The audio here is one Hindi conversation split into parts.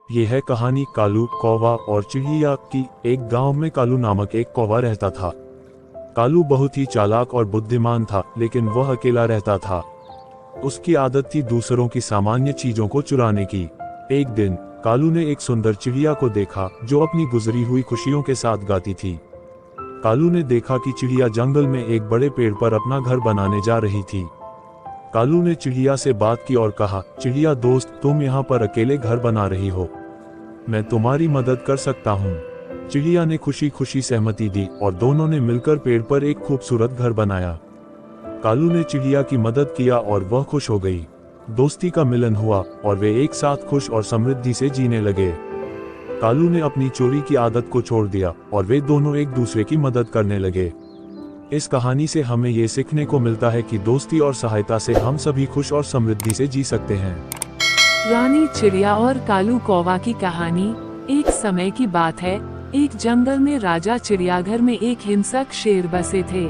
ये है कहानी कालू, कौवा और चिड़िया की। एक गांव में कालू नामक एक कौवा रहता था। कालू बहुत ही चालाक और बुद्धिमान था, लेकिन वह अकेला रहता था। उसकी आदत थी दूसरों की सामान्य चीजों को चुराने की। एक दिन कालू ने एक सुंदर चिड़िया को देखा जो अपनी गुजरी हुई खुशियों के साथ गाती थी। कालू ने देखा कि चिड़िया जंगल में एक बड़े पेड़ पर अपना घर बनाने जा रही थी। कालू ने चिड़िया से बात की और कहा, चिड़िया दोस्त, तुम यहाँ पर अकेले घर बना रही हो, मैं तुम्हारी मदद कर सकता हूँ। चिड़िया ने खुशी खुशी सहमति दी और दोनों ने मिलकर पेड़ पर एक खूबसूरत घर बनाया। कालू ने चिड़िया की मदद किया और वह खुश हो गई। दोस्ती का मिलन हुआ और वे एक साथ खुश और समृद्धि से जीने लगे। कालू ने अपनी चोरी की आदत को छोड़ दिया और वे दोनों एक दूसरे की मदद करने लगे। इस कहानी से हमें ये सीखने को मिलता है कि दोस्ती और सहायता से हम सभी खुश और समृद्धि से जी सकते हैं। रानी चिड़िया और कालू कौवा की कहानी। एक समय की बात है, एक जंगल में राजा चिड़ियाघर में एक हिंसक शेर बसे थे।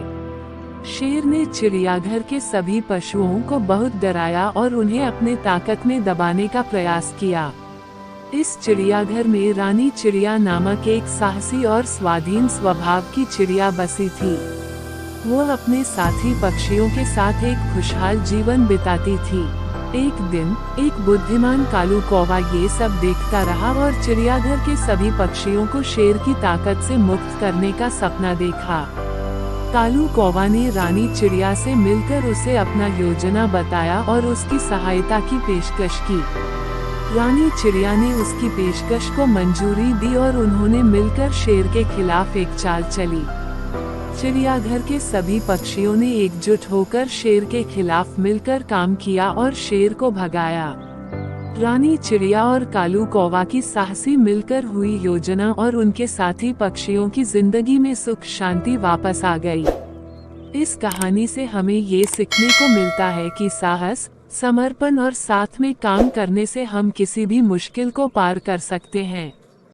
शेर ने चिड़ियाघर के सभी पशुओं को बहुत डराया और उन्हें अपने ताकत में दबाने का प्रयास किया। इस चिड़ियाघर में रानी चिड़िया नामक एक साहसी और स्वाधीन स्वभाव की चिड़िया बसी थी। वो अपने साथी पक्षियों के साथ एक खुशहाल जीवन बिताती थी। एक दिन एक बुद्धिमान कालू कौवा ये सब देखता रहा और चिड़ियाघर के सभी पक्षियों को शेर की ताकत से मुक्त करने का सपना देखा। कालू कौवा ने रानी चिड़िया से मिलकर उसे अपना योजना बताया और उसकी सहायता की पेशकश की। रानी चिड़िया ने उसकी पेशकश को मंजूरी दी और उन्होंने मिलकर शेर के खिलाफ एक चाल चली। चिड़ियाघर के सभी पक्षियों ने एकजुट होकर शेर के खिलाफ मिलकर काम किया और शेर को भगाया। रानी चिड़िया और कालू कौवा की साहसी मिलकर हुई योजना और उनके साथी पक्षियों की जिंदगी में सुख शांति वापस आ गई। इस कहानी से हमें ये सीखने को मिलता है कि साहस, समर्पण और साथ में काम करने से हम किसी भी मुश्किल को पार कर सकते हैं।